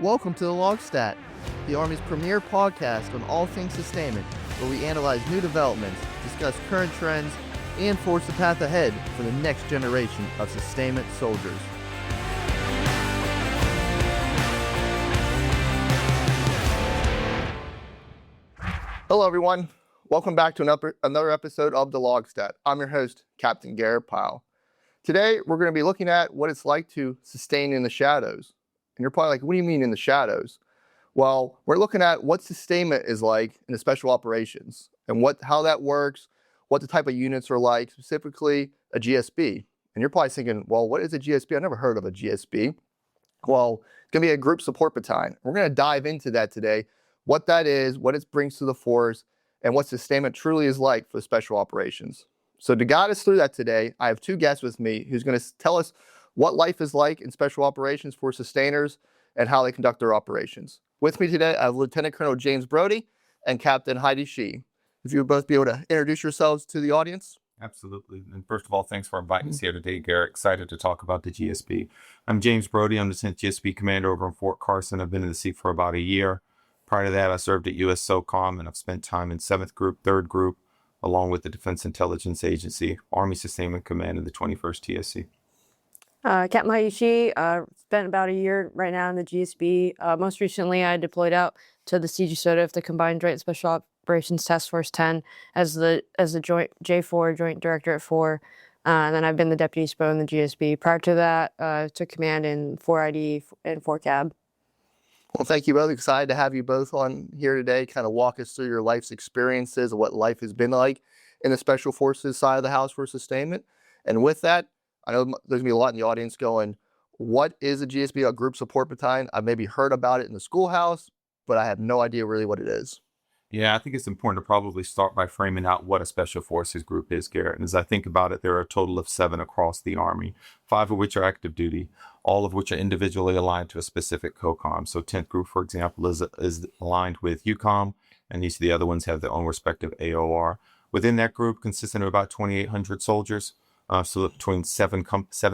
Welcome to the LOGSTAT, the Army's premier podcast on all things sustainment, where we analyze new developments, discuss current trends, and forge the path ahead for the next generation of sustainment soldiers. Hello, everyone. Welcome back to another episode of the LOGSTAT. I'm your host, Captain Garett Pyle. Today, we're going to be looking at what it's like to sustain in the shadows. And you're probably like, what do you mean in the shadows? Well, we're looking at what sustainment is like in the special operations and how that works, what the type of units are like, specifically a GSB. And you're probably thinking, well, what is a GSB? I've never heard of a GSB. Well, it's going to be a group support battalion. We're going to dive into that today, what that is, what it brings to the force, and what sustainment truly is like for special operations. So to guide us through that today, I have two guests with me who's going to tell us what life is like in special operations for sustainers and how they conduct their operations. With me today, I have Lieutenant Colonel James Broadie and Captain Heidy. If you would both be able to introduce yourselves to the audience. Absolutely. And first of all, thanks for inviting us here today, Garrett. Excited to talk about the GSB. I'm James Broadie. I'm the 10th GSB Commander over in Fort Carson. I've been in the seat for about a year. Prior to that, I served at U.S. SOCOM, and I've spent time in 7th Group, 3rd Group, along with the Defense Intelligence Agency, Army Sustainment Command, and the 21st TSC. Captain Heidy, spent about a year right now in the GSB. Most recently, I deployed out to the CGSOTF, the Combined Joint Special Operations Task Force 10, as the joint J4 Joint Director at 4. And then I've been the Deputy SPO in the GSB. Prior to that, I took command in 4ID and 4CAB. Well, thank you both. Excited to have you both on here today, kind of walk us through your life's experiences of what life has been like in the Special Forces side of the house for sustainment. And with that, I know there's going to be a lot in the audience going, what is a GSB, a group support battalion? I've maybe heard about it in the schoolhouse, but I have no idea really what it is. Yeah, I think it's important to probably start by framing out what a Special Forces group is, Garrett. And as I think about it, there are a total of 7 across the Army, 5 of which are active duty, all of which are individually aligned to a specific COCOM. So 10th Group, for example, is aligned with UCOM, and each of the other ones have their own respective AOR. Within that group, consisting of about 2,800 soldiers, so between 7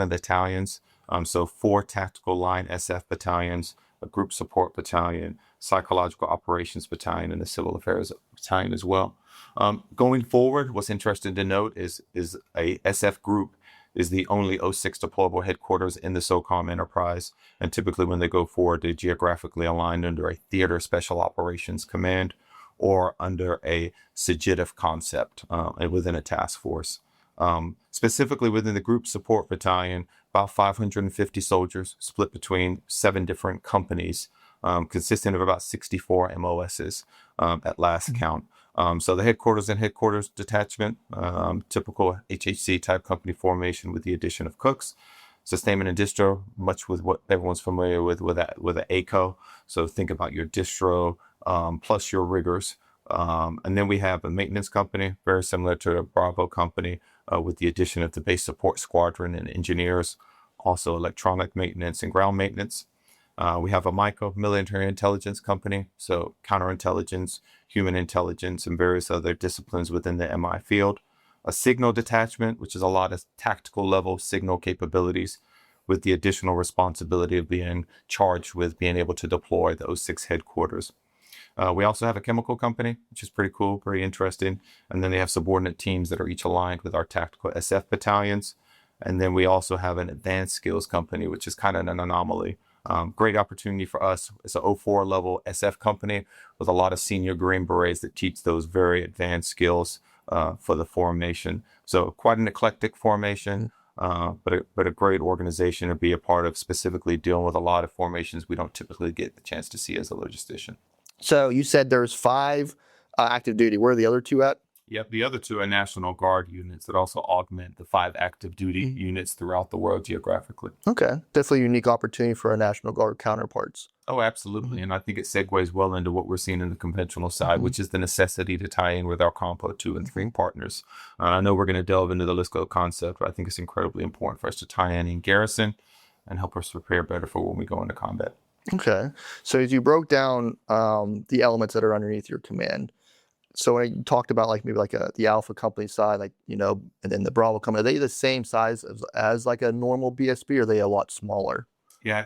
battalions, so 4 tactical line SF battalions, a group support battalion, psychological operations battalion, and a civil affairs battalion as well. Going forward, what's interesting to note is a SF group is the only 06 deployable headquarters in the SOCOM enterprise. And typically when they go forward, they're geographically aligned under a theater special operations command or under a SIGITF concept within a task force. Specifically within the group support battalion, about 550 soldiers split between 7 different companies, consisting of about 64 MOSs at last count. So the headquarters and headquarters detachment, typical HHC type company formation with the addition of cooks. Sustainment and distro, much with what everyone's familiar with an ACO. So think about your distro plus your riggers. And then we have a maintenance company, very similar to a Bravo company, with the addition of the base support squadron and engineers, also electronic maintenance and ground maintenance. We have a MICO, military intelligence company, so counterintelligence, human intelligence, and various other disciplines within the MI field. A signal detachment, which is a lot of tactical level signal capabilities, with the additional responsibility of being charged with being able to deploy the 06 headquarters. We also have a chemical company, which is pretty cool, very interesting. And then they have subordinate teams that are each aligned with our tactical SF battalions. And then we also have an advanced skills company, which is kind of an anomaly. Great opportunity for us. It's an 04 level SF company with a lot of senior Green Berets that teach those very advanced skills for the formation. So quite an eclectic formation, but a great organization to be a part of, specifically dealing with a lot of formations we don't typically get the chance to see as a logistician. So you said there's 5 active duty. Where are the other 2 at? Yep, the other 2 are National Guard units that also augment the 5 active duty units throughout the world geographically. Okay, definitely a unique opportunity for our National Guard counterparts. Oh, absolutely. And I think it segues well into what we're seeing in the conventional side, which is the necessity to tie in with our Compo 2 and 3 partners. I know we're going to delve into the LISCO concept, but I think it's incredibly important for us to tie in garrison and help us prepare better for when we go into combat. Okay, so as you broke down the elements that are underneath your command, so when you talked about like maybe like the Alpha company side, like, you know, and then the Bravo company, are they the same size as like a normal BSB, or are they a lot smaller? Yeah,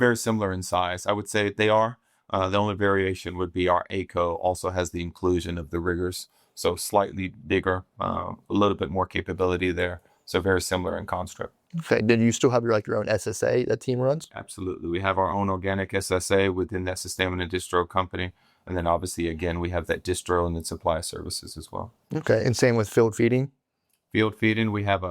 very similar in size. I would say they are. The only variation would be our ACO also has the inclusion of the riggers, so slightly bigger, a little bit more capability there. So very similar in construct. Okay. Then you still have your own SSA that team runs? Absolutely. We have our own organic SSA within that Sustainment and distro company. And then obviously, again, we have that distro and then supply services as well. Okay. And same with field feeding? Field feeding, we have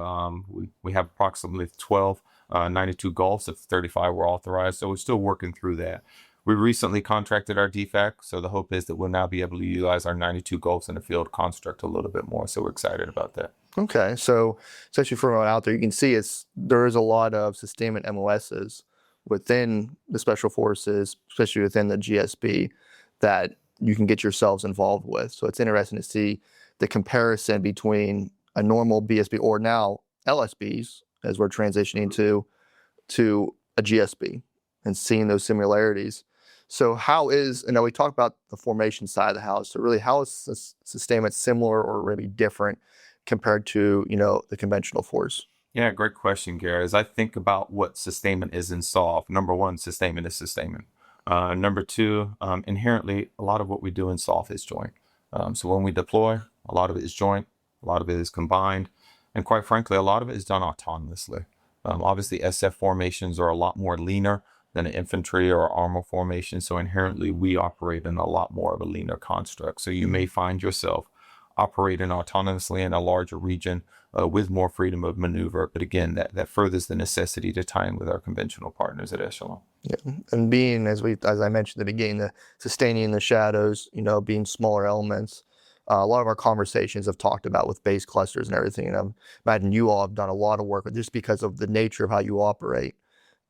we have approximately 12, 92 Gulfs of 35 were authorized. So we're still working through that. We recently contracted our DFAC, so the hope is that we'll now be able to utilize our 92 Gulfs in the field construct a little bit more. So we're excited about that. Okay. So especially for everyone out there, you can see there is a lot of sustainment MOSs within the special forces, especially within the GSB, that you can get yourselves involved with. So it's interesting to see the comparison between a normal BSB or now LSBs, as we're transitioning to a GSB, and seeing those similarities. So and we talked about the formation side of the house. So really, how is sustainment similar or maybe different compared to, the conventional force? Yeah, great question, Garrett. As I think about what sustainment is in SOF, number one, sustainment is sustainment. Number two, inherently, a lot of what we do in SOF is joint. So when we deploy, a lot of it is joint, a lot of it is combined, and quite frankly, a lot of it is done autonomously. Obviously, SF formations are a lot more leaner than an infantry or armor formation, so inherently, we operate in a lot more of a leaner construct. So you may find yourself operating autonomously in a larger region with more freedom of maneuver. But again, that furthers the necessity to tie in with our conventional partners at Echelon. Yeah, and being, as I mentioned at the beginning, the sustaining in the shadows, being smaller elements. A lot of our conversations have talked about with base clusters and everything. And I imagine you all have done a lot of work just because of the nature of how you operate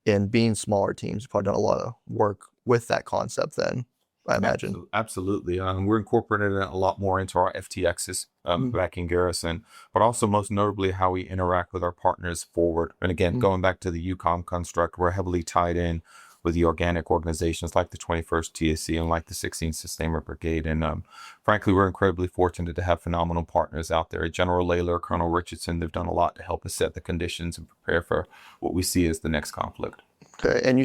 in being smaller teams. You've probably done a lot of work with that concept then, I imagine. Absolutely. We're incorporating it a lot more into our FTXs back in garrison, but also most notably how we interact with our partners forward. And again, going back to the UCOM construct, we're heavily tied in with the organic organizations like the 21st TSC and like the 16th Sustainment Brigade. And frankly, we're incredibly fortunate to have phenomenal partners out there. General Layler, Colonel Richardson, they've done a lot to help us set the conditions and prepare for what we see as the next conflict. Okay. And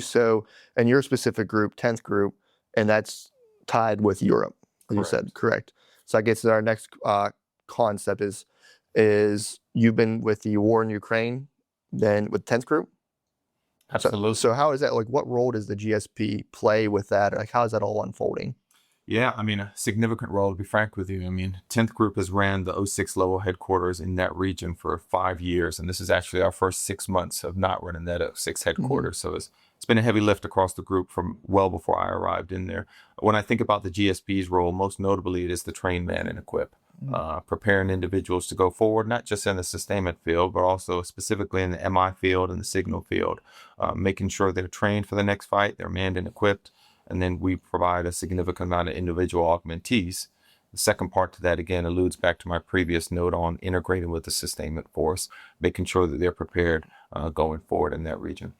your specific group, 10th group, and that's tied with Europe, as you said, correct? So I guess our next concept is you've been with the war in Ukraine, then with 10th group? Absolutely. So how is that, what role does the GSP play with that? How is that all unfolding? Yeah, a significant role, to be frank with you. 10th Group has ran the 06 level headquarters in that region for 5 years, and this is actually our first 6 months of not running that 06 headquarters. So it's been a heavy lift across the group from well before I arrived in there. When I think about the GSP's role, most notably it is the train, man, and equip. Preparing individuals to go forward, not just in the sustainment field, but also specifically in the MI field and the signal field, making sure they're trained for the next fight, they're manned and equipped, and then we provide a significant amount of individual augmentees. The second part to that, again, alludes back to my previous note on integrating with the sustainment force, making sure that they're prepared going forward in that region.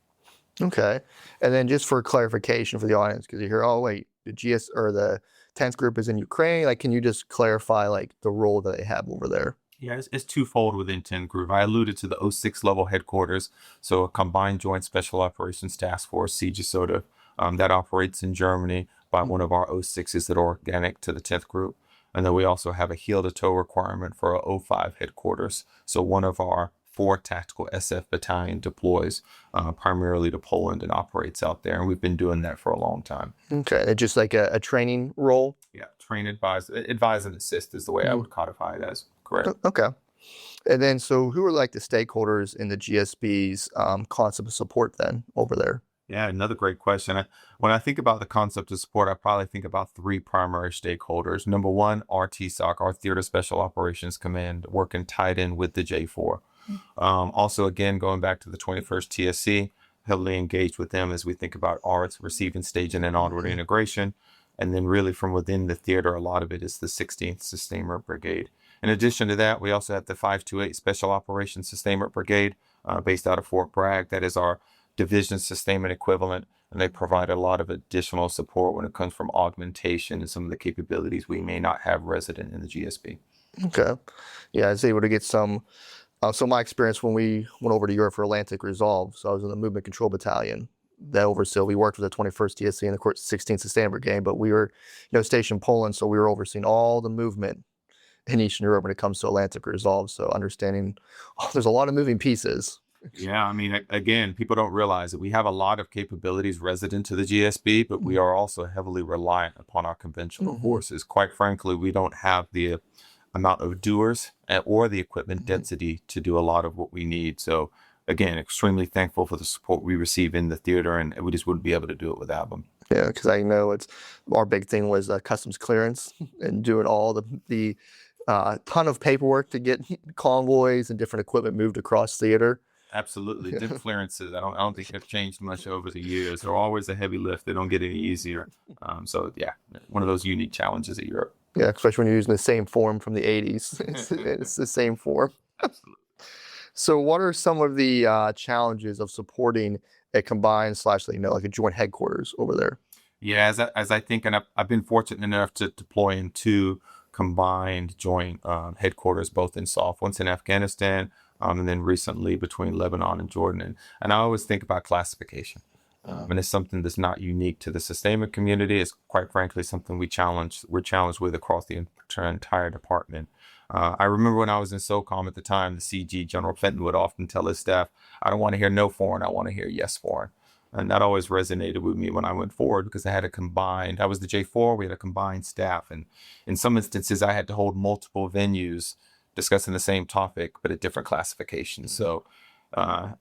Okay. And then just for clarification for the audience, because you hear, oh, wait, the the 10th group is in Ukraine. Can you just clarify the role that they have over there? Yeah, it's twofold within 10th Group. I alluded to the 06 level headquarters, so a combined joint special operations task force, CGSOTA, that operates in Germany by one of our 06s that are organic to the 10th Group. And then we also have a heel to toe requirement for our 05 headquarters. So one of our 4 tactical SF battalion deploys primarily to Poland and operates out there. And we've been doing that for a long time. Okay. It's just like a training role? Yeah. Train, advise and assist is the way I would codify it as. Correct. Okay. And then, so who are the stakeholders in the GSB's concept of support then over there? Yeah, another great question. When I think about the concept of support, I probably think about 3 primary stakeholders. Number one, our TSOC, our Theater Special Operations Command, working tied in with the J4. Also, again, going back to the 21st TSC, heavily engaged with them as we think about ARTS, receiving, staging, and onward integration. And then really from within the theater, a lot of it is the 16th Sustainment Brigade. In addition to that, we also have the 528 Special Operations Sustainment Brigade based out of Fort Bragg. That is our division sustainment equivalent, and they provide a lot of additional support when it comes from augmentation and some of the capabilities we may not have resident in the GSB. Okay. Yeah, I was able to get some. So my experience when we went over to Europe for Atlantic Resolve, so I was in the Movement Control Battalion that oversaw. We worked with the 21st TSC and the 16th Sustainment Brigade, but we were, stationed in Poland, so we were overseeing all the movement in Eastern Europe when it comes to Atlantic Resolve. So understanding, there's a lot of moving pieces. Yeah, I mean, again, people don't realize that we have a lot of capabilities resident to the GSB, but we are also heavily reliant upon our conventional forces. Quite frankly, we don't have the amount of doers or the equipment density to do a lot of what we need. So again, extremely thankful for the support we receive in the theater, and we just wouldn't be able to do it without them. Yeah, because I know our big thing was customs clearance and doing all the ton of paperwork to get convoys and different equipment moved across theater. Absolutely. DIP clearances, I don't think have changed much over the years. They're always a heavy lift. They don't get any easier. So yeah, one of those unique challenges of Europe. Yeah, especially when you're using the same form from the 80s. It's the same form. Absolutely. So what are some of the challenges of supporting a combined / like a joint headquarters over there? Yeah, as I think, and I've been fortunate enough to deploy in 2 combined joint headquarters, both in SOF, once in Afghanistan, and then recently between Lebanon and Jordan. And I always think about classification. And it's something that's not unique to the sustainment community. It's quite frankly something we're challenged with across the entire department. I remember when I was in SOCOM at the time, the CG, General Fenton, would often tell his staff, I don't want to hear no foreign, I want to hear yes foreign. And that always resonated with me when I went forward, because I was the J4, we had a combined staff. And in some instances, I had to hold multiple venues discussing the same topic, but at different classifications. So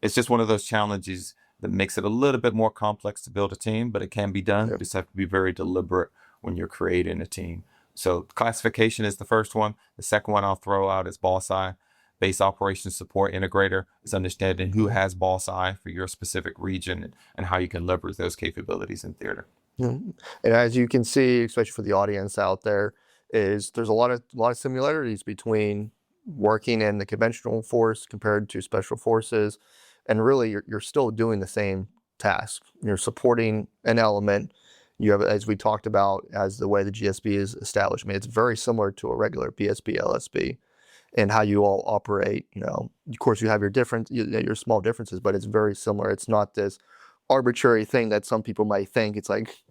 it's just one of those challenges that makes it a little bit more complex to build a team, but it can be done. You just have to be very deliberate when you're creating a team. So classification is the first one. The second one I'll throw out is BOSS-I, Base Operations Support Integrator. Is understanding who has BOSS-I for your specific region and how you can leverage those capabilities in theater. And as you can see, especially for the audience out there, there's a lot of similarities between working in the conventional force compared to special forces, and really you're still doing the same task. You're supporting an element. You have, as we talked about, as the way the GSB is established. I mean, it's very similar to a regular PSB, LSB, and how you all operate. Of course, you have your small differences, but it's very similar. It's not this arbitrary thing that some people might think. It's like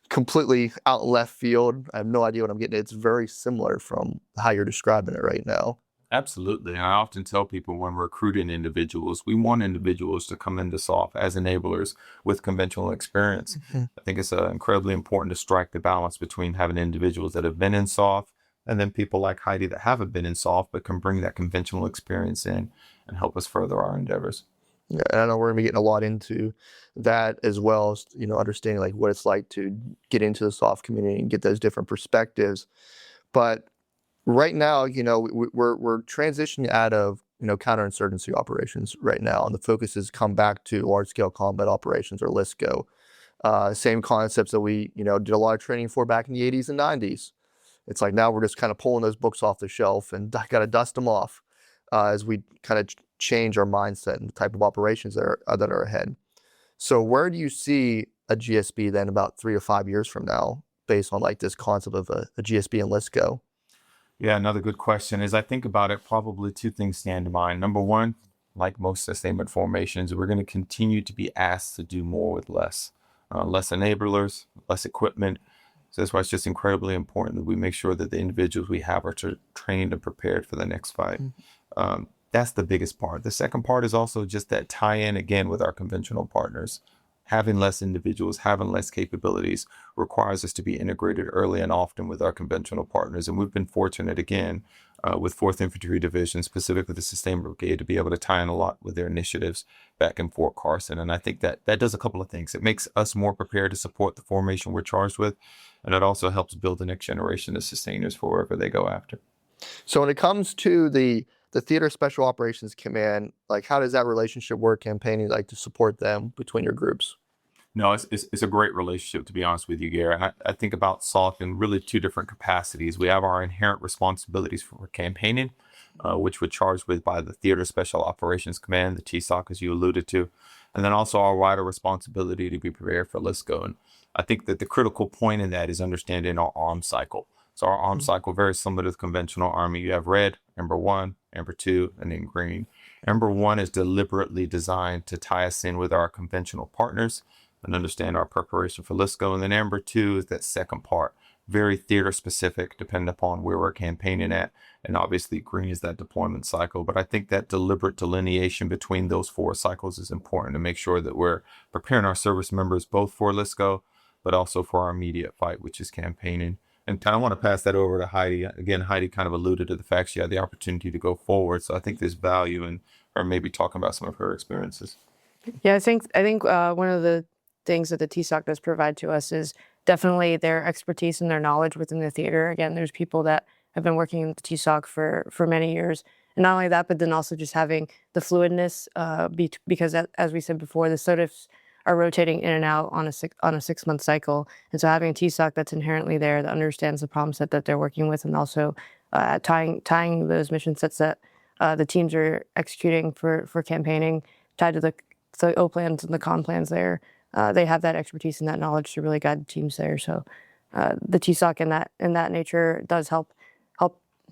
completely out left field. I have no idea what I'm getting. It's very similar from how you're describing it right now. Absolutely. And I often tell people when we're recruiting individuals, we want individuals to come into SOF as enablers with conventional experience. I think it's incredibly important to strike the balance between having individuals that have been in SOF and then people like Heidy that haven't been in SOF but can bring that conventional experience in and help us further our endeavors. Yeah, and I know we're gonna be getting a lot into that as well as, understanding like what it's like to get into the SOF community and get those different perspectives. But right now, we're transitioning out of, counterinsurgency operations right now, and the focus has come back to large-scale combat operations, or LSCO. Same concepts that we, did a lot of training for back in the 80s and 90s. It's like now we're just kind of pulling those books off the shelf and got to dust them off as we kind of change our mindset and the type of operations that are ahead. So where do you see a GSB then about 3 to 5 years from now, based on like this concept of a GSB and LSCO? Yeah, another good question. As I think about it, probably 2 things stand to mind. Number one, like most sustainment formations, we're going to continue to be asked to do more with less. Less enablers, less equipment. So that's why it's just incredibly important that we make sure that the individuals we have are trained and prepared for the next fight. That's the biggest part. The second part is also just that tie-in again with our conventional partners. Having less individuals, having less capabilities requires us to be integrated early and often with our conventional partners. And we've been fortunate again with 4th Infantry Division, specifically the Sustainment Brigade, to be able to tie in a lot with their initiatives back in Fort Carson. And I think that does a couple of things. It makes us more prepared to support the formation we're charged with. And it also helps build the next generation of sustainers for wherever they go after. So when it comes to the Theater Special Operations Command, like how does that relationship work, campaigning like to support them between your groups? No, it's a great relationship, to be honest with you, Gary. And I think about SOF in really 2 different capacities. We have our inherent responsibilities for campaigning, which we're charged with by the Theater Special Operations Command, the TSOC, as you alluded to, and then also our wider responsibility to be prepared for LSCO. And I think that the critical point in that is understanding our arm cycle. So our arm cycle, very similar to the conventional Army. You have red, Ember 1, Ember 2, and then green. Ember 1 is deliberately designed to tie us in with our conventional partners. and understand our preparation for LSCO. And then number 2 is that second part, very theater specific, depending upon where we're campaigning at. And obviously green is that deployment cycle. But I think that deliberate delineation between those 4 cycles is important to make sure that we're preparing our service members both for LSCO, but also for our immediate fight, which is campaigning. And I want to pass that over to Heidi. Again, Heidi kind of alluded to the fact she had the opportunity to go forward. So I think there's value in her maybe talking about some of her experiences. Yeah, I think one of the things that the TSOC does provide to us is definitely their expertise and their knowledge within the theater. Again, there's people that have been working in the TSOC for many years. And not only that, but then also just having the fluidness, because as we said before, the SOTFs are rotating in and out on a 6-month cycle. And so having a TSOC that's inherently there, that understands the problem set that they're working with, and also tying those mission sets that the teams are executing for campaigning, tied to the O plans and the con plans there. They have that expertise and that knowledge to really guide the teams there. So the TSOC in that nature does help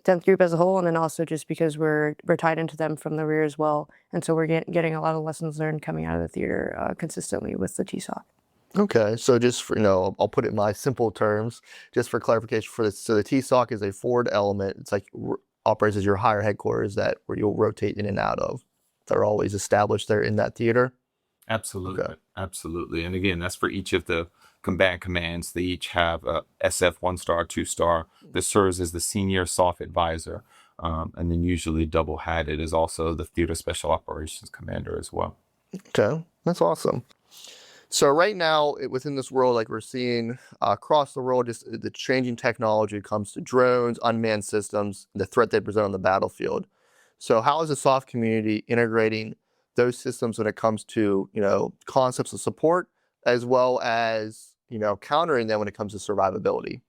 10th Group as a whole, and then also just because we're tied into them from the rear as well. And so we're getting a lot of lessons learned coming out of the theater consistently with the TSOC. Okay, so just for, I'll put it in my simple terms, just for clarification for this. So the TSOC is a forward element. It's like operates as your higher headquarters where you'll rotate in and out of. They're always established there in that theater. Absolutely. Okay. Absolutely. And again, that's for each of the combatant commands. They each have a SF 1-star, 2-star that serves as the senior SOF advisor. And then usually double hatted is also the theater special operations commander as well. Okay, that's awesome. So right now within this world, like we're seeing across the world, just the changing technology comes to drones, unmanned systems, the threat they present on the battlefield. So how is the SOF community integrating those systems when it comes to, concepts of support, as well as, countering them when it comes to survivability?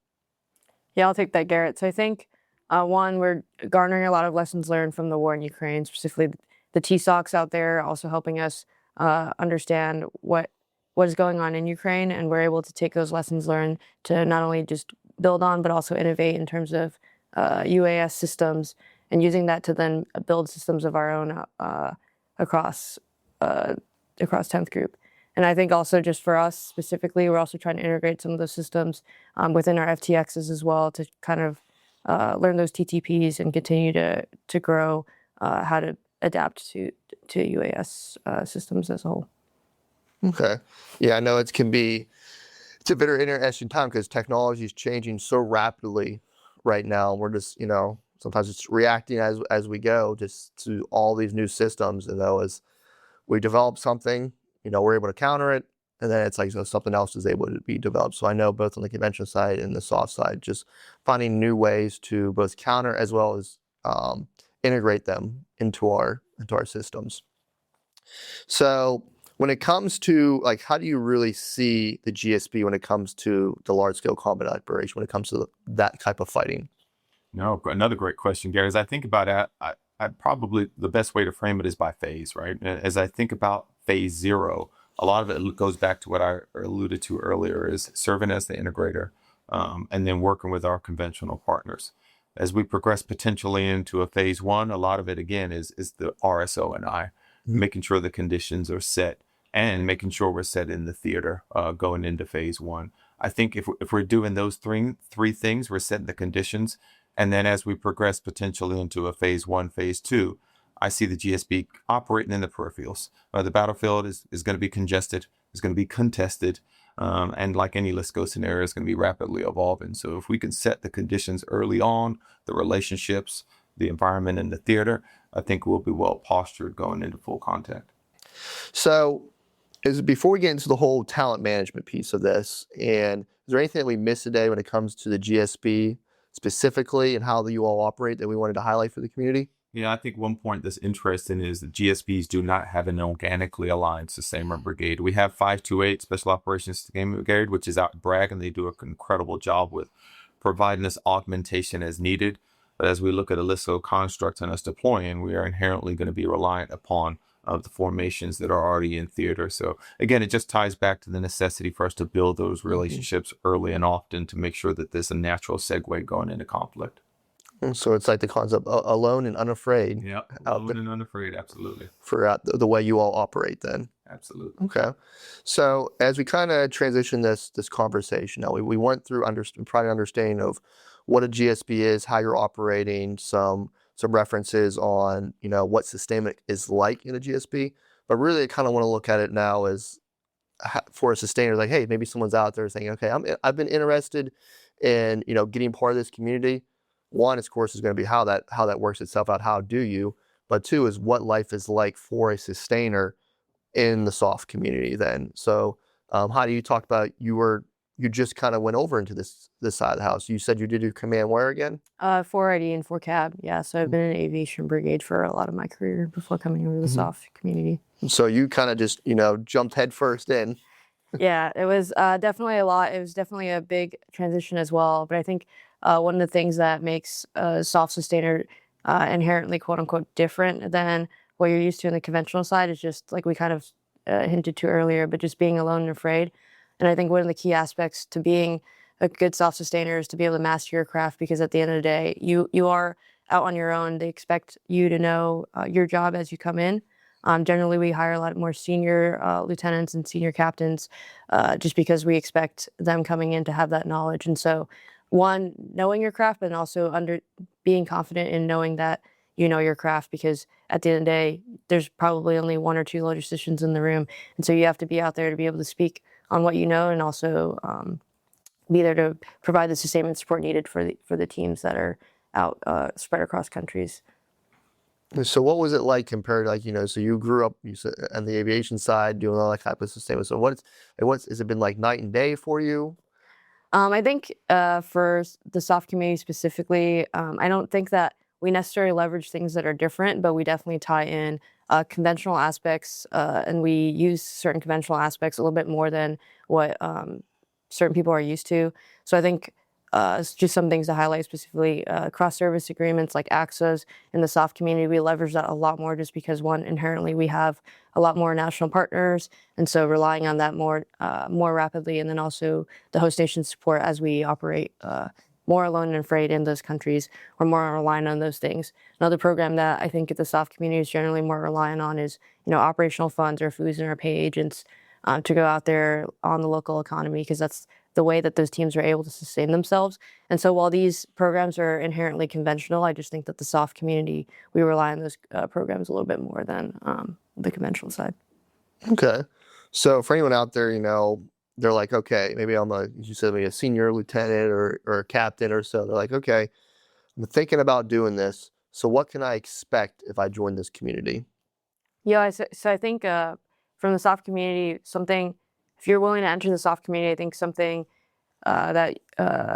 Yeah, I'll take that, Garrett. So I think, one, we're garnering a lot of lessons learned from the war in Ukraine, specifically the TSOCs out there, also helping us understand what is going on in Ukraine, and we're able to take those lessons learned to not only just build on, but also innovate in terms of UAS systems, and using that to then build systems of our own across 10th Group. And I think also just for us specifically, we're also trying to integrate some of those systems within our FTXs as well, to kind of learn those TTPs and continue to grow how to adapt to UAS systems as a whole. Okay. Yeah, I know it's a very interesting time because technology is changing so rapidly right now. We're just, sometimes it's reacting as we go just to all these new systems. And as we develop something, we're able to counter it. And then it's like something else is able to be developed. So I know both on the conventional side and the soft side, just finding new ways to both counter as well as integrate them into our systems. So when it comes to how do you really see the GSP when it comes to the large scale combat operation, when it comes to that type of fighting? No, another great question, Gary. As I think about it, I probably the best way to frame it is by phase, right? As I think about phase 0, a lot of it goes back to what I alluded to earlier, is serving as the integrator, and then working with our conventional partners. As we progress potentially into a phase 1, a lot of it again is the RSO and I, making sure the conditions are set and making sure we're set in the theater going into phase 1. I think if we're doing those three things, we're setting the conditions. And then as we progress potentially into a phase 1, phase 2, I see the GSB operating in the peripherals. The battlefield is going to be congested, it's going to be contested, and like any LSCO scenario, it's going to be rapidly evolving. So if we can set the conditions early on, the relationships, the environment in the theater, I think we'll be well postured going into full contact. So before we get into the whole talent management piece of this, and is there anything that we missed today when it comes to the GSB specifically and how you all operate that we wanted to highlight for the community? Yeah, I think one point that's interesting is that GSBs do not have an organically aligned sustainment brigade. We have 528 Special Operations Sustainment Brigade, which is out in Bragg, and they do an incredible job with providing us augmentation as needed. But as we look at a LSCO construct and us deploying, we are inherently going to be reliant upon the formations that are already in theater. So again, it just ties back to the necessity for us to build those relationships early and often to make sure that there's a natural segue going into conflict. So it's like the concept alone and unafraid. Yeah, alone and unafraid, absolutely. For the way you all operate then. Absolutely. Okay. So as we kind of transition this conversation, now we went through probably understanding of what a GSB is, how you're operating, some references on what sustainment is like in a GSB, but really I kind of want to look at it now as for a sustainer, like, hey, maybe someone's out there saying, okay, I've been interested in getting part of this community. One, of course, is going to be how that works itself out. How do you? But two is what life is like for a sustainer in the soft community then. So Heidi, you talked about you just kind of went over into this side of the house. You said you did your command where again? 480 and 4 cab. Yeah, so I've been in aviation brigade for a lot of my career before coming over to the soft community. So you kind of just jumped headfirst in. Yeah, it was definitely a lot. It was definitely a big transition as well. But I think one of the things that makes a soft sustainer inherently quote unquote different than what you're used to in the conventional side is just like we kind of hinted to earlier, but just being alone and afraid. And I think one of the key aspects to being a good soft sustainer is to be able to master your craft, because at the end of the day, you are out on your own. They expect you to know your job as you come in. Generally, we hire a lot more senior lieutenants and senior captains just because we expect them coming in to have that knowledge. And so, one, knowing your craft, but also being confident in knowing that you know your craft, because at the end of the day, there's probably only 1 or 2 logisticians in the room. And so you have to be out there to be able to speak on what you know, and also be there to provide the sustainment support needed for the teams that are out spread across countries. So what was it like compared to, like, so you grew up, you said, on the aviation side doing all that type of sustainment. So has it been like night and day for you? I think for the soft community specifically, I don't think that we necessarily leverage things that are different, but we definitely tie in conventional aspects, and we use certain conventional aspects a little bit more than what certain people are used to. So I think it's just some things to highlight specifically. Cross-service agreements like AXAs in the soft community, we leverage that a lot more just because, one, inherently we have a lot more national partners, and so relying on that more rapidly, and then also the host nation support as we operate more alone and afraid in those countries. We're more reliant on those things. Another program that I think the soft community is generally more reliant on is operational funds or foods and our pay agents to go out there on the local economy, because that's the way that those teams are able to sustain themselves. And so while these programs are inherently conventional, I just think that the soft community, we rely on those programs a little bit more than the conventional side. Okay. So for anyone out there, they're like, okay, maybe you said maybe a senior lieutenant or a captain or so. They're like, okay, I'm thinking about doing this. So what can I expect if I join this community? Yeah, so I think from the soft community, if you're willing to enter the soft community, I think something that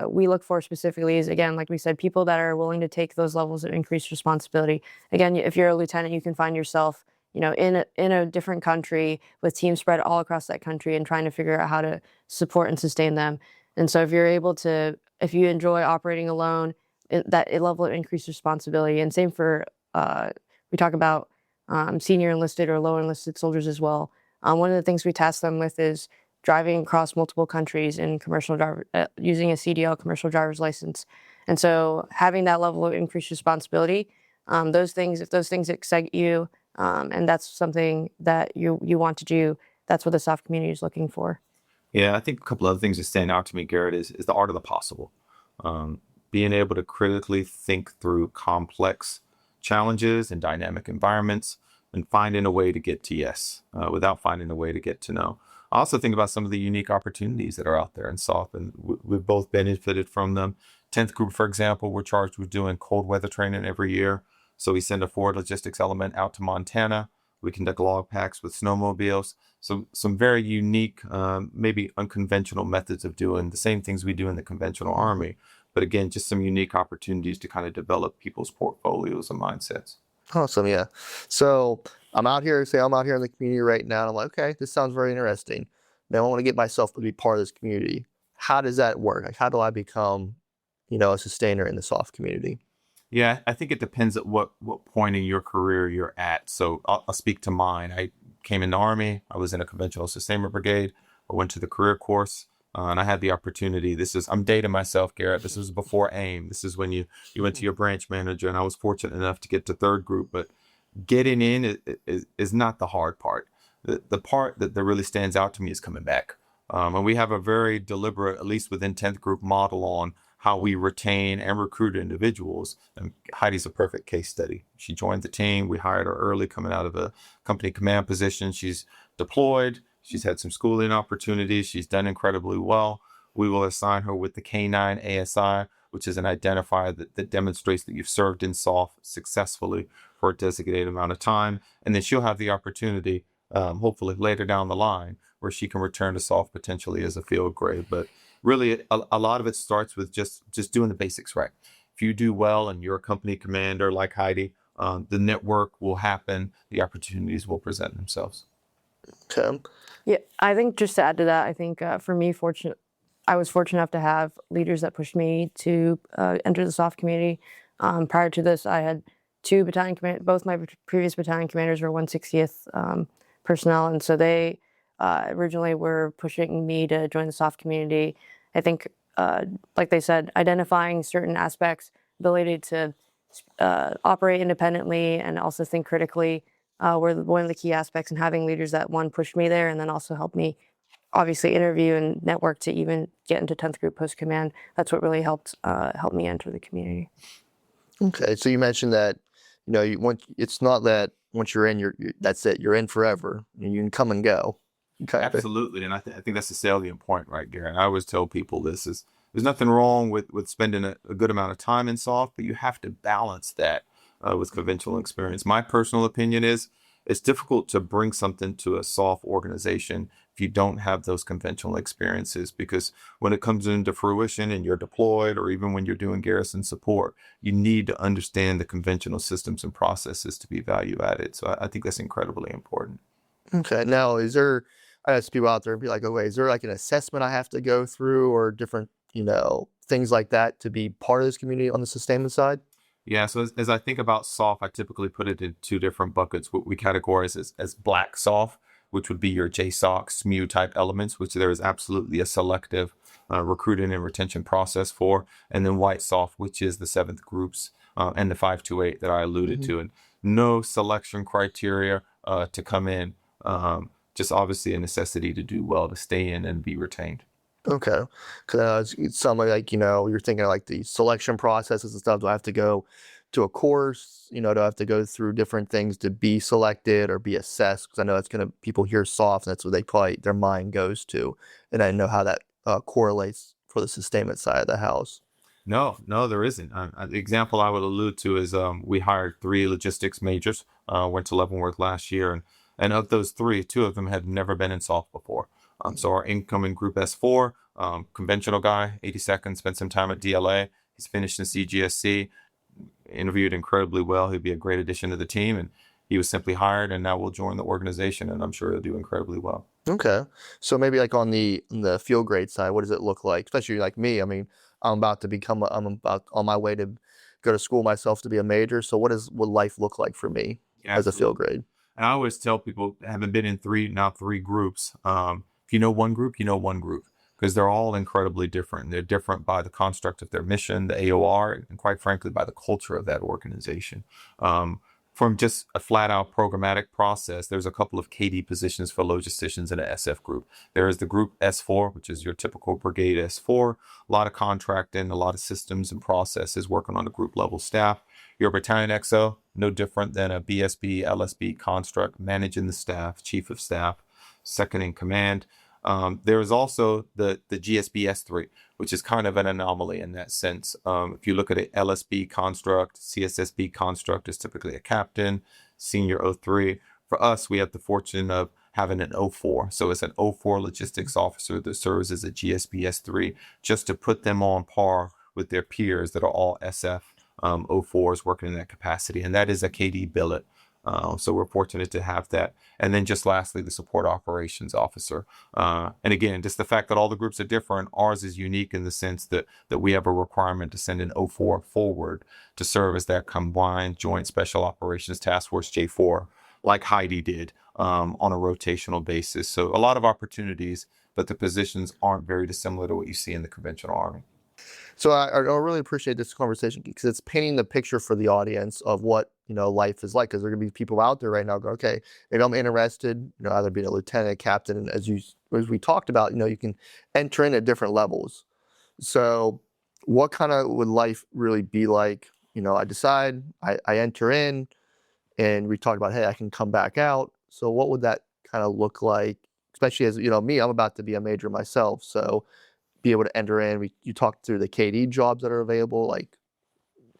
we look for specifically is, again, like we said, people that are willing to take those levels of increased responsibility. Again, if you're a lieutenant, you can find yourself, in a different country with teams spread all across that country and trying to figure out how to support and sustain them. And so if you enjoy operating alone, that level of increased responsibility. And same for, we talk about senior enlisted or low enlisted soldiers as well. One of the things we task them with is driving across multiple countries in using a CDL, commercial driver's license. And so having that level of increased responsibility, if those things excite you, and that's something that you want to do, that's what the soft community is looking for. Yeah, I think a couple other things that stand out to me, Garrett, is the art of the possible. Being able to critically think through complex challenges and dynamic environments and finding a way to get to yes without finding a way to get to no. I also think about some of the unique opportunities that are out there in soft, and we've both benefited from them. 10th Group, for example, we're charged with doing cold weather training every year. So we send a forward logistics element out to Montana. We conduct log packs with snowmobiles. So some very unique, maybe unconventional methods of doing the same things we do in the conventional Army. But again, just some unique opportunities to kind of develop people's portfolios and mindsets. Awesome. Yeah. So I'm out here in the community right now. And I'm like, okay, this sounds very interesting. Now I want to get myself to be part of this community. How does that work? Like, how do I become, a sustainer in the soft community? Yeah, I think it depends at what point in your career you're at. So I'll speak to mine. I came in the Army. I was in a conventional sustainment brigade. I went to the career course. And I had the opportunity. I'm dating myself, Garrett. This was before AIM. This is when you went to your branch manager, and I was fortunate enough to get to 3rd Group. But getting in is not the hard part. The part that really stands out to me is coming back. And we have a very deliberate, at least within 10th group, model on how we retain and recruit individuals. And Heidi's a perfect case study. She joined the team. We hired her early coming out of a company command position. She's deployed. She's had some schooling opportunities. She's done incredibly well. We will assign her with the K9 ASI, which is an identifier that demonstrates that you've served in SOF successfully for a designated amount of time. And then she'll have the opportunity, hopefully later down the line, where she can return to SOF potentially as a field grade. But really, a lot of it starts with just doing the basics right. If you do well and you're a company commander like Heidy, the network will happen. The opportunities will present themselves. Okay. Yeah, I think just to add to that, I think for me, I was fortunate enough to have leaders that pushed me to enter the SOF community. Prior to this, I had two battalion commanders. Both my previous battalion commanders were 160th personnel, and so they originally were pushing me to join the SOF community. I think, like they said, identifying certain aspects, ability to operate independently and also think critically were one of the key aspects, and having leaders that pushed me there and then also helped me obviously interview and network to even get into 10th group post command. That's what really helped me enter the community. Okay. So you mentioned that, it's not that once you're in, that's it. You're in forever. You can come and go. Okay. Absolutely. And I think that's the salient point, right, Garrett? I always tell people there's nothing wrong with spending a good amount of time in SOF, but you have to balance that with conventional experience. My personal opinion is it's difficult to bring something to a SOF organization if you don't have those conventional experiences, because when it comes into fruition and you're deployed, or even when you're doing garrison support, you need to understand the conventional systems and processes to be value added. So I think that's incredibly important. Okay. Now, I ask people out there and be like, okay, is there like an assessment I have to go through or different, things like that to be part of this community on the sustainment side? Yeah, so as I think about SOF, I typically put it in two different buckets. What we categorize as black SOF, which would be your JSOC, SMU type elements, which there is absolutely a selective recruiting and retention process for, and then white SOF, which is the 7th groups and the 528 that I alluded to, and no selection criteria to come in, just obviously a necessity to do well, to stay in and be retained. Okay. Because it's something like, you're thinking like the selection processes and stuff. Do I have to go to a course? Do I have to go through different things to be selected or be assessed? Because I know people hear SOF and that's what their mind goes to. And I know how that correlates for the sustainment side of the house. No, there isn't. The example I would allude to is we hired 3 logistics majors, went to Leavenworth last year. And of those 3, 2 of them had never been in SOF before. So our incoming group S4, conventional guy, 82nd, spent some time at DLA. He's finished in CGSC, interviewed incredibly well. He'd be a great addition to the team, and he was simply hired, and now will join the organization, and I'm sure he'll do incredibly well. Okay. So maybe like on the field grade side, what does it look like? Especially like me. I mean, I'm about on my way to go to school myself to be a major. So what would life look like for me as a field grade? And I always tell people, having been in 3 groups, if you know one group, you know one group, because they're all incredibly different. They're different by the construct of their mission, the AOR, and quite frankly, by the culture of that organization. From just a flat out programmatic process, there's a couple of KD positions for logisticians in an SF group. There is the group S4, which is your typical brigade S4, a lot of contracting, a lot of systems and processes working on the group level staff. Your battalion XO, no different than a BSB, LSB construct, managing the staff, chief of staff, second in command. There is also the GSB S3, which is kind of an anomaly in that sense. If you look at an LSB construct, CSSB construct is typically a captain, senior 03. For us, we have the fortune of having an 04. So it's an 04 logistics officer that serves as a GSB S3, just to put them on par with their peers that are all SF 04s working in that capacity. And that is a KD billet. So we're fortunate to have that. And then just lastly, the support operations officer. And again, just the fact that all the groups are different, ours is unique in the sense that we have a requirement to send an 04 forward to serve as that combined joint special operations task force J4, like Heidy did, on a rotational basis. So a lot of opportunities, but the positions aren't very dissimilar to what you see in the conventional Army. So I really appreciate this conversation because it's painting the picture for the audience of what life is like. Because there are going to be people out there right now go, okay, maybe I'm interested, either being a lieutenant, captain, and as we talked about, you can enter in at different levels. So, what kind of would life really be like? I decide, I enter in, and we talked about, hey, I can come back out. So, what would that kind of look like? Especially as me, I'm about to be a major myself, so be able to enter in. You talked through the KD jobs that are available. Like,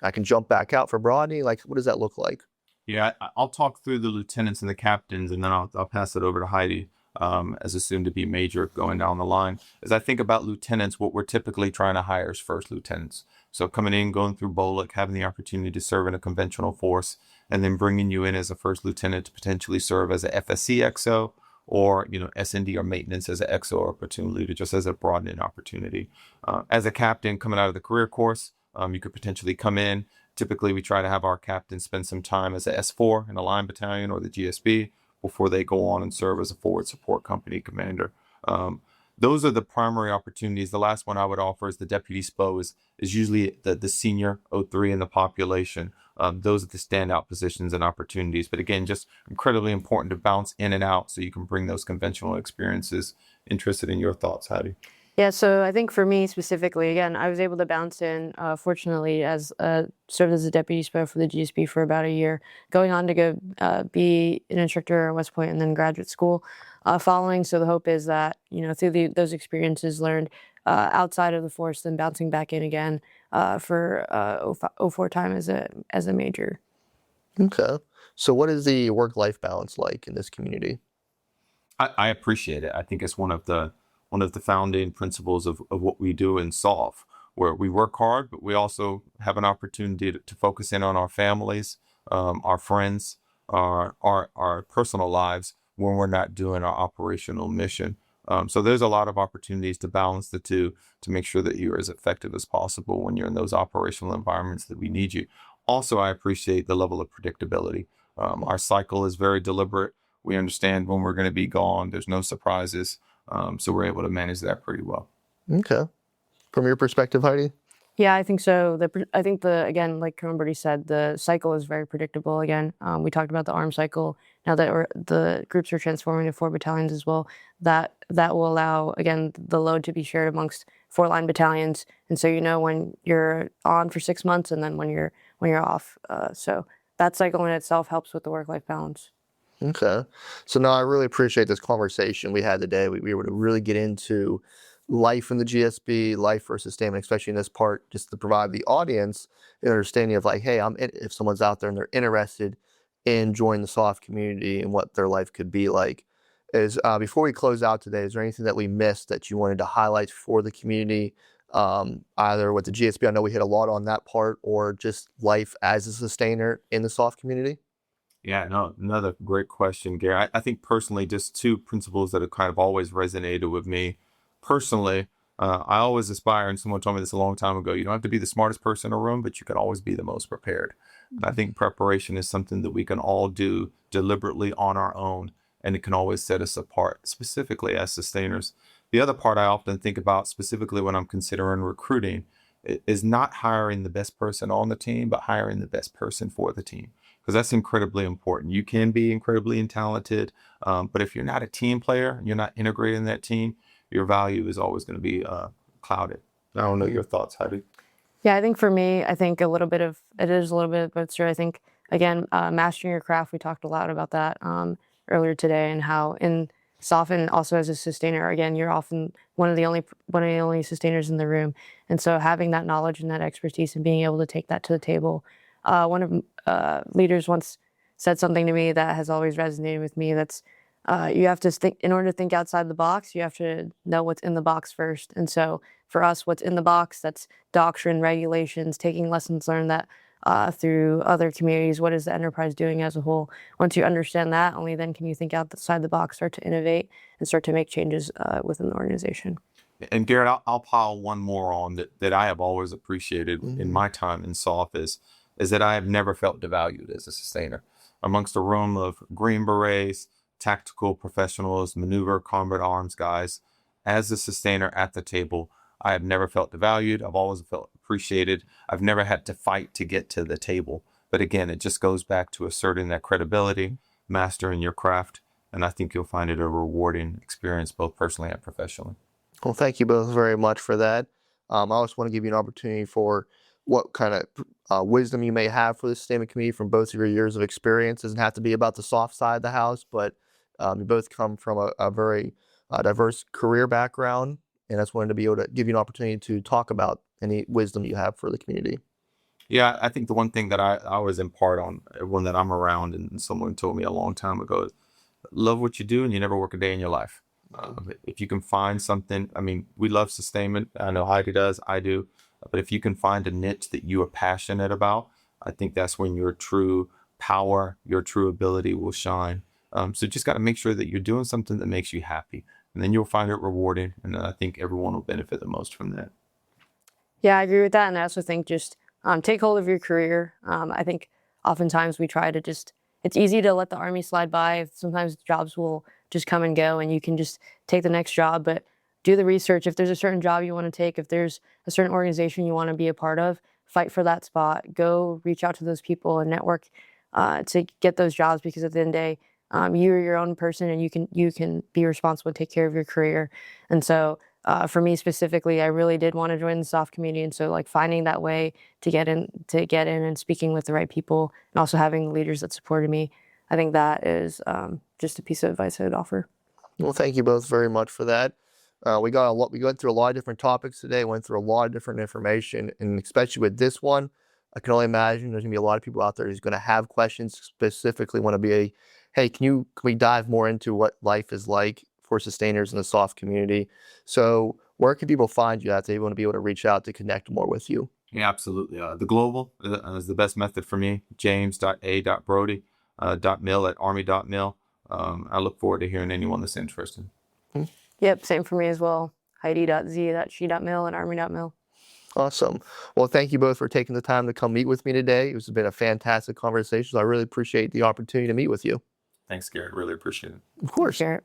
I can jump back out for Broadie. Like, what does that look like? Yeah, I'll talk through the lieutenants and the captains, and then I'll pass it over to Heidi as a soon-to-be major going down the line. As I think about lieutenants, what we're typically trying to hire is first lieutenants. So coming in, going through BOLC, having the opportunity to serve in a conventional force, and then bringing you in as a first lieutenant to potentially serve as a FSC XO or SND or maintenance as an XO or platoon leader, just as a broadening opportunity. As a captain coming out of the career course, you could potentially come in. Typically, we try to have our captains spend some time as a S4 in a line battalion or the GSB before they go on and serve as a forward support company commander. Those are the primary opportunities. The last one I would offer is the deputy SPO is usually the senior O3 in the population. Those are the standout positions and opportunities. But again, just incredibly important to bounce in and out so you can bring those conventional experiences. Interested in your thoughts, Heidy? Yeah, so I think for me specifically, again, I was able to bounce in, fortunately, as served as a deputy SPO for the GSB for about a year, going on to go be an instructor at West Point and then graduate school following. So the hope is that, through those experiences learned outside of the force, then bouncing back in again for 04 time as a major. Okay. So what is the work-life balance like in this community? I appreciate it. I think it's one of the founding principles of what we do in SOF, where we work hard, but we also have an opportunity to focus in on our families, our friends, our personal lives when we're not doing our operational mission. So there's a lot of opportunities to balance the two to make sure that you're as effective as possible when you're in those operational environments that we need you. Also, I appreciate the level of predictability. Our cycle is very deliberate. We understand when we're going to be gone. There's no surprises. So we're able to manage that pretty well. Okay. From your perspective, Heidi? Yeah, I think so. I think again, like Colonel Broadie said, the cycle is very predictable. Again, we talked about the arm cycle. Now that the groups are transforming to 4 battalions as well, that will allow, again, the load to be shared amongst 4 line battalions. And so when you're on for 6 months and then when you're off. So that cycle in itself helps with the work-life balance. Okay. So now I really appreciate this conversation we had today. We were able to really get into life in the GSB, life for sustainment, especially in this part, just to provide the audience an understanding of like, hey, if someone's out there and they're interested in joining the SOF community and what their life could be like. Before we close out today, is there anything that we missed that you wanted to highlight for the community, either with the GSB? I know we hit a lot on that part, or just life as a sustainer in the SOF community? Yeah, no, another great question, Gary. I think personally, just 2 principles that have kind of always resonated with me. Personally, I always aspire, and someone told me this a long time ago, you don't have to be the smartest person in a room, but you can always be the most prepared. And I think preparation is something that we can all do deliberately on our own, and it can always set us apart, specifically as sustainers. The other part I often think about, specifically when I'm considering recruiting, is not hiring the best person on the team, but hiring the best person for the team. Because that's incredibly important. You can be incredibly talented, but if you're not a team player, you're not integrated in that team, your value is always going to be clouded. I don't know your thoughts, Heidi. Yeah, I think for me, I think it is a little bit, but it's true. I think, again, mastering your craft, we talked a lot about that earlier today, and how in SOF and also as a sustainer, again, you're often one of the only sustainers in the room. And so having that knowledge and that expertise and being able to take that to the table. One of leaders once said something to me that has always resonated with me. That's you have to think, in order to think outside the box, you have to know what's in the box first. And so for us, what's in the box, that's doctrine, regulations, taking lessons learned that through other communities. What is the enterprise doing as a whole? Once you understand that, only then can you think outside the box, start to innovate, and start to make changes within the organization. And Garrett, I'll pile one more on that I have always appreciated in my time in SOF is that I have never felt devalued as a sustainer. Amongst a room of Green Berets, tactical professionals, maneuver, combat arms guys, as a sustainer at the table, I have never felt devalued. I've always felt appreciated. I've never had to fight to get to the table. But again, it just goes back to asserting that credibility, mastering your craft, and I think you'll find it a rewarding experience, both personally and professionally. Well, thank you both very much for that. I also want to give you an opportunity for what kind of wisdom you may have for the sustainment committee from both of your years of experience. It doesn't have to be about the soft side of the house, but you both come from a very diverse career background, and I just wanted to be able to give you an opportunity to talk about any wisdom you have for the community. Yeah, I think the one thing that I always impart on everyone that I'm around, and someone told me a long time ago, is love what you do and you never work a day in your life. If you can find something, I mean, we love sustainment. I know Heidi does, I do. But if you can find a niche that you are passionate about, I think that's when your true power, your true ability will shine. So just got to make sure that you're doing something that makes you happy, and then you'll find it rewarding. And I think everyone will benefit the most from that. Yeah, I agree with that. And I also think just take hold of your career. I think oftentimes we try to it's easy to let the Army slide by. Sometimes jobs will just come and go and you can just take the next job, but do the research. If there's a certain job you want to take, if there's a certain organization you want to be a part of, fight for that spot. Go reach out to those people and network to get those jobs, because at the end of the day, you're your own person and you can be responsible to take care of your career. And so for me specifically, I really did want to join the SOF community. And so like finding that way to get in and speaking with the right people and also having leaders that supported me, I think that is just a piece of advice I would offer. Well, thank you both very much for that. We went through a lot of different topics today, went through a lot of different information, and especially with this one, I can only imagine there's gonna be a lot of people out there who's gonna have questions, specifically want to be hey, can we dive more into what life is like for sustainers in the SOF community? So where can people find you if they want to be able to reach out to connect more with you? Yeah, absolutely. The global is the best method for me. James.a.Broadie .mil@army.mil. I look forward to hearing anyone that's interested. Yep, same for me as well. Heidy.z.she.mil and army.mil. Awesome. Well, thank you both for taking the time to come meet with me today. It's been a fantastic conversation. So I really appreciate the opportunity to meet with you. Thanks, Garrett. Really appreciate it. Of course. Garrett.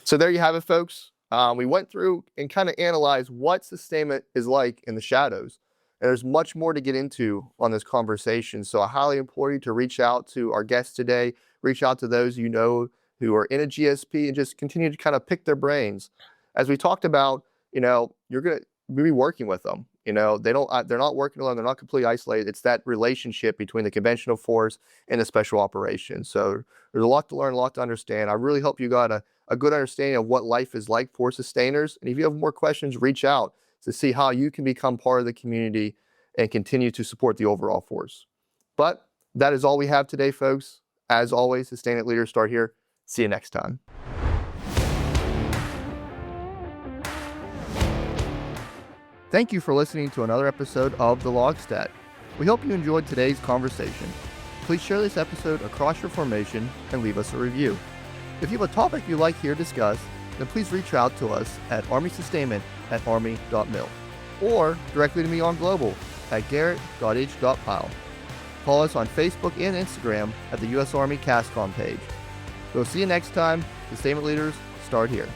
So there you have it, folks. We went through and kind of analyzed what sustainment is like in the shadows. And there's much more to get into on this conversation. So I highly implore you to reach out to our guests today, reach out to those you know who are in a GSP, and just continue to kind of pick their brains. As we talked about, you're going to be working with them. They're not working alone. They're not completely isolated. It's that relationship between the conventional force and the special operations. So there's a lot to learn, a lot to understand. I really hope you got a good understanding of what life is like for sustainers. And if you have more questions, reach out to see how you can become part of the community and continue to support the overall force. But that is all we have today, folks. As always, Sustainment Leaders start here. See you next time. Thank you for listening to another episode of the LOGSTAT. We hope you enjoyed today's conversation. Please share this episode across your formation and leave us a review. If you have a topic you'd like to hear discussed, then please reach out to us at armysustainment@army.mil or directly to me on Global at garett.h.pyle. Follow us on Facebook and Instagram at the U.S. Army CASCOM page. We'll see you next time. Sustainment Leaders start here.